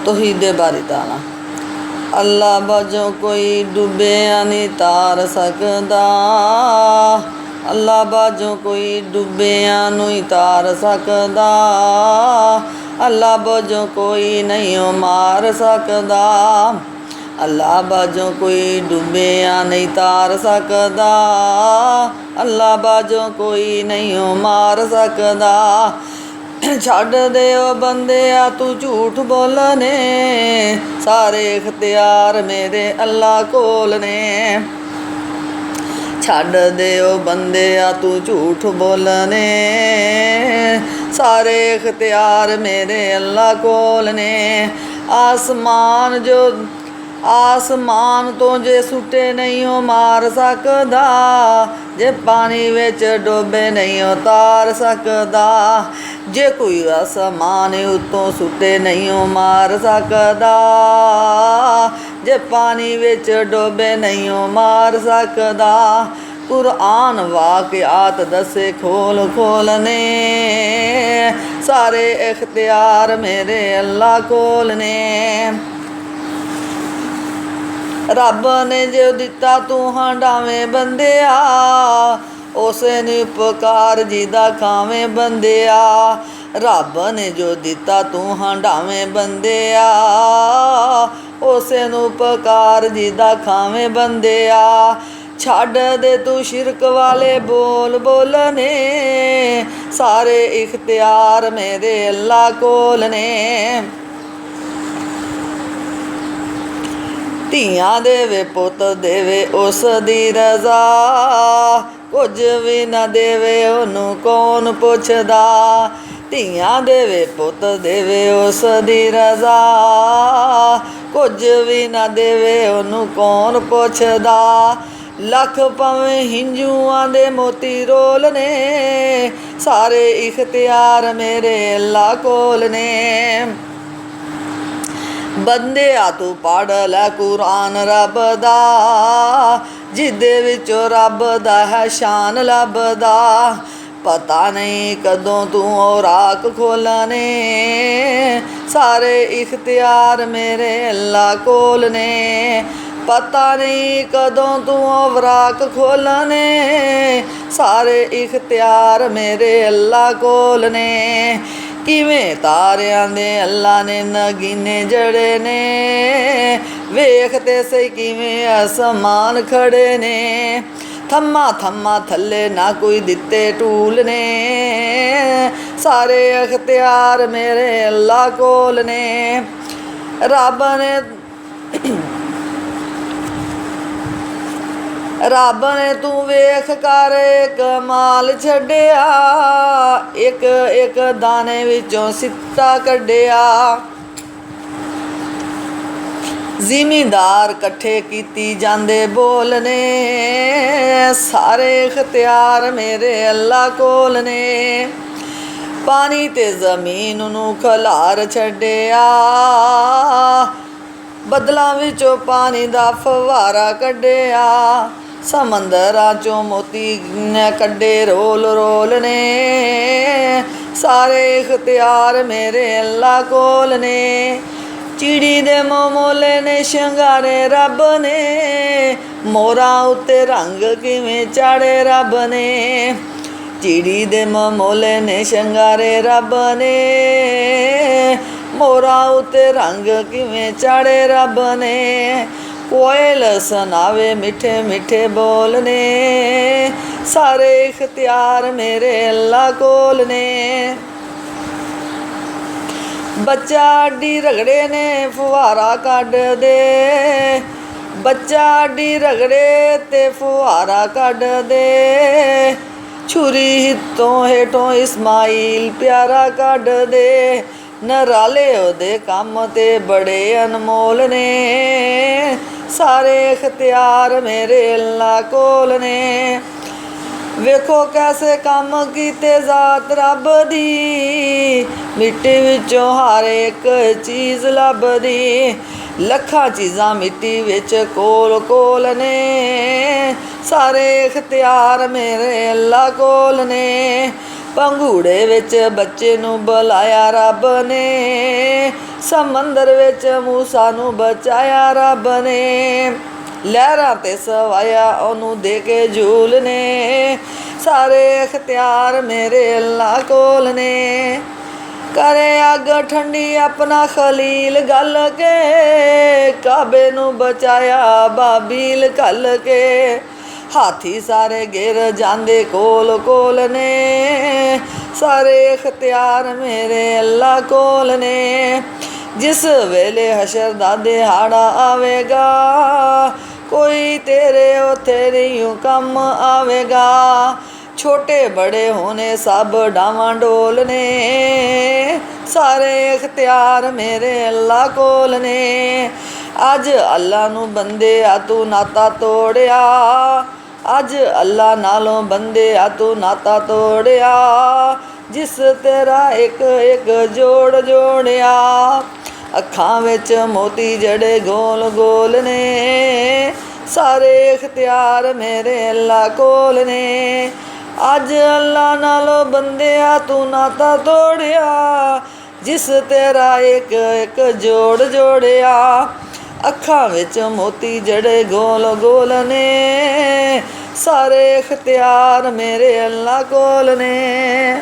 तौहीद बारी ताना। अल्लाह बाजों कोई डुबिया नहीं तार सकदा, अल्लाह बाजों कोई डुबिया नहीं तार सकदा, अल्लाह बाजों कोई नहीं मार सकदा, अल्लाह बाजों कोई डुबिया नहीं तार सकदा, अल्लाह बाजों कोई नहीं मार सकदा। छड्ड दे ओ बंदिया तू झूठ बोलने, सारे इख्तियार मेरे अल्लाह कोल ने। छड्ड दे ओ बंदिया तू झूठ बोलने, सारे इख्तियार मेरे अल्लाह कोल ने। आसमान तो जे सुटे नहीं हो मार सकदा, जे पानी विच डोबे नहीं हो तार सकदा, जे कोई आसमान उत्तों सुटे नहीं हो मार सकदा, जे पानी विच डोबे नहीं हो मार सकदा। कुरआन वाक़िआत दसे खोल खोल ने, सारे इख्तियार मेरे अल्लाह कोल ने। रब ने जो दिता तू हंडावें बंदिया, उसे नी पुकार जिदा खावें बंदिया। रब ने जो दिता तू हंडावें बंदिया, उसे नू पुकार जिदा खावें बंदिया। छड्ड दे तू शिरक वाले बोल बोलने, सारे इख्तियार मेरे अल्लाह कोल ने। ਧੀਆਂ ਦੇਵੇ ਪੁੱਤ ਦੇਵੇ ਉਸ ਦੀ ਰਜ਼ਾ, ਕੁਝ ਵੀ ਨਾ ਦੇਵੇ ਉਹਨੂੰ ਕੌਣ ਪੁੱਛਦਾ। ਧੀਆਂ ਦੇਵੇ ਪੁੱਤ ਦੇਵੇ ਉਸ ਦੀ ਰਜ਼ਾ, ਕੁਝ ਵੀ ਨਾ ਦੇਵੇ ਉਹਨੂੰ ਕੌਣ ਪੁੱਛਦਾ। ਲੱਖ ਭਾਵੇਂ ਹਿੰਜੂਆਂ ਦੇ ਮੋਤੀ ਰੋਲ ਨੇ, ਸਾਰੇ ਇਖਤਿਆਰ ਮੇਰੇ ਅੱਲਾ ਕੋਲ ਨੇ। ਬੰਦਿਆ ਤੂੰ ਪੜ੍ਹ ਲੈ ਕੁਰਾਨ ਰੱਬ ਦਾ, ਜਿਹਦੇ ਵਿੱਚੋਂ ਰੱਬ ਦਾ ਹੈ ਸ਼ਾਨ ਲੱਭਦਾ। ਪਤਾ ਨਹੀਂ ਕਦੋਂ ਤੂੰ ਔਰਾਕ ਖੋਲਣੇ, ਸਾਰੇ ਇਖਤਿਆਰ ਮੇਰੇ ਅੱਲਾ ਕੋਲ ਨੇ। ਪਤਾ ਨਹੀਂ ਕਦੋਂ ਤੂੰ ਔਰਾਕ ਖੋਲਣੇ, ਸਾਰੇ ਇਖਤਿਆਰ ਮੇਰੇ ਅੱਲਾ ਕੋਲ ਨੇ। ਕਿਵੇਂ ਤਾਰਿਆਂ ਦੇ ਅੱਲਾ ਨੇ ਨਗੀਨੇ ਜੜੇ ਨੇ, ਵੇਖ ਤੇ ਸਹੀ ਕਿਵੇਂ ਅਸਮਾਨ ਖੜੇ ਨੇ। ਥੰਮਾ ਥੰਮਾ ਥੱਲੇ ਨਾ ਕੋਈ ਦਿੱਤੇ ਟੂਲ ਨੇ, ਸਾਰੇ ਅਖਤਿਆਰ ਮੇਰੇ ਅੱਲਾ ਕੋਲ ਨੇ। ਰੱਬ ਨੇ ਤੂੰ ਵੇਖ ਕਰ ਕਮਾਲ ਛੱਡਿਆ, ਇੱਕ ਇੱਕ ਦਾਣੇ ਵਿੱਚੋਂ ਸਿੱਟਾ ਕੱਢਿਆ। ਜ਼ਿਮੀਂਦਾਰ ਇਕੱਠੇ ਕੀਤੀ ਜਾਂਦੇ ਬੋਲ ਨੇ, ਸਾਰੇ ਇਖਤਿਆਰ ਮੇਰੇ ਅੱਲਾ ਕੋਲ ਨੇ। ਪਾਣੀ ਤੇ ਜ਼ਮੀਨ ਨੂੰ ਖਲਾਰ ਛੱਡਿਆ, ਬੱਦਲਾਂ ਵਿੱਚੋਂ ਪਾਣੀ ਦਾ ਫਵਾਰਾ ਕੱਢਿਆ। ਸਮੁੰਦਰਾਂ 'ਚੋਂ ਮੋਤੀ ਕੱਢੇ ਰੋਲ ਰੋਲ ਨੇ, ਸਾਰੇ ਇਖਤਿਆਰ ਮੇਰੇ ਅੱਲਾ ਕੋਲ ਨੇ। ਚਿੜੀ ਦੇ ਮੋਮੋਲੇ ਨੇ ਸ਼ਿੰਗਾਰੇ ਰੱਬ ਨੇ, ਮੋਰਾਂ ਉੱਤੇ ਰੰਗ ਕਿਵੇਂ ਚਾੜੇ ਰੱਬ ਨੇ। ਚਿੜੀ ਦੇ ਮੋਮੋਲੇ ਨੇ ਸ਼ਿੰਗਾਰੇ ਰੱਬ ਨੇ, ਮੋਰਾਂ ਉੱਤੇ ਰੰਗ ਕਿਵੇਂ ਚਾੜੇ ਰੱਬ ਨੇ। ਕੋਇਲ ਸੁਣਾਵੇ ਮਿੱਠੇ ਮਿੱਠੇ ਬੋਲ ਨੇ, ਸਾਰੇ ਇਖਤਿਆਰ ਮੇਰੇ ਅੱਲਾ ਕੋਲ ਨੇ। ਬੱਚਾ ਅੱਡੀ ਰਗੜੇ ਨੇ ਫੁਹਾਰਾ ਕੱਢਦੇ, ਬੱਚਾ ਅੱਡੀ ਰਗੜੇ ਤੇ ਫੁਹਾਰਾ ਕੱਢਦੇ। ਛੁਰੀ ਹਿੱਤੋਂ ਹੇਠੋਂ ਇਸਮਾਈਲ ਪਿਆਰਾ ਕੱਢਦੇ, ਨਰਾਲੇ ਉਹਦੇ ਕੰਮ ਤੇ ਬੜੇ ਅਨਮੋਲ ਨੇ, ਸਾਰੇ ਇਖਤਿਆਰ ਮੇਰੇ ਅੱਲਾ ਕੋਲ ਨੇ। ਵੇਖੋ ਕੈਸੇ ਕੰਮ ਕੀਤੇ ਜ਼ਾਤ ਰੱਬ ਦੀ, ਮਿੱਟੀ ਵਿੱਚੋਂ ਹਰ ਇੱਕ ਚੀਜ਼ ਲੱਭਦੀ। ਲੱਖਾਂ ਚੀਜ਼ਾਂ ਮਿੱਟੀ ਵਿੱਚ ਕੋਲ ਕੋਲ ਨੇ, ਸਾਰੇ ਇਖਤਿਆਰ ਮੇਰੇ ਅੱਲਾ ਕੋਲ ਨੇ। ਪੰਘੂੜੇ ਵਿੱਚ ਬੱਚੇ ਨੂੰ ਬੁਲਾਇਆ ਰੱਬ ਨੇ, ਸਮੁੰਦਰ ਵਿੱਚ ਮੂਸਾ ਨੂੰ ਬਚਾਇਆ ਰੱਬ ਨੇ, ਲਹਿਰਾਂ ਤੇ ਸਵਾਇਆ ਉਹਨੂੰ ਦੇ ਕੇ ਝੂਲ ਨੇ, ਸਾਰੇ ਅਖਤਿਆਰ ਮੇਰੇ ਅੱਲਾ ਕੋਲ ਨੇ। ਕਰੇ ਅੱਗ ਠੰਡੀ ਆਪਣਾ ਖਲੀਲ ਗਲ ਕੇ, ਕਾਬੇ ਨੂੰ ਬਚਾਇਆ ਬਾਬੀਲ ਘੱਲ ਕੇ, ਹਾਥੀ ਸਾਰੇ ਗਿਰ ਜਾਂਦੇ ਕੋਲ ਕੋਲ ਨੇ, ਸਾਰੇ ਅਖਤਿਆਰ ਮੇਰੇ ਅੱਲਾ ਕੋਲ ਨੇ। ਜਿਸ ਵੇਲੇ ਹਸ਼ਰ ਦਾ ਦਿਹਾੜਾ ਆਵੇਗਾ, ਕੋਈ ਤੇਰੇ ਉੱਥੇ ਨਹੀਂ ਕੰਮ ਆਵੇਗਾ, ਛੋਟੇ ਬੜੇ ਹੋਣੇ ਸਭ ਡਾਵਾਂ ਡੋਲ ਨੇ, ਸਾਰੇ ਅਖਤਿਆਰ ਮੇਰੇ ਅੱਲਾ ਕੋਲ ਨੇ। ਅੱਜ ਅੱਲਾ ਨੂੰ ਬੰਦਿਆ ਤੂੰ ਨਾਤਾ ਤੋੜਿਆ, ਅੱਜ ਅੱਲਾ ਨਾਲੋਂ ਬੰਦਿਆ ਤੂੰ ਨਾਤਾ ਤੋੜਿਆ, ਜਿਸ ਤੇਰਾ ਇੱਕ ਇੱਕ ਜੋੜ ਜੋੜਿਆ। ਅੱਖਾਂ ਵਿੱਚ ਮੋਤੀ ਜੜੇ ਗੋਲ ਗੋਲ ਨੇ, ਸਾਰੇ ਅਖਤਿਆਰ ਮੇਰੇ ਅੱਲਾ ਕੋਲ ਨੇ। ਅੱਜ ਅੱਲਾ ਨਾਲੋਂ ਬੰਦਿਆ ਤੂੰ ਨਾਤਾ ਤੋੜਿਆ, ਜਿਸ ਤੇਰਾ ਇੱਕ ਇੱਕ ਜੋੜ ਜੋੜਿਆ। ਅੱਖਾਂ ਵਿੱਚ ਮੋਤੀ ਜੜੇ ਗੋਲ ਗੋਲ ਨੇ, ਸਾਰੇ ਅਖਤਿਆਰ ਮੇਰੇ ਅੱਲਾ ਕੋਲ ਨੇ।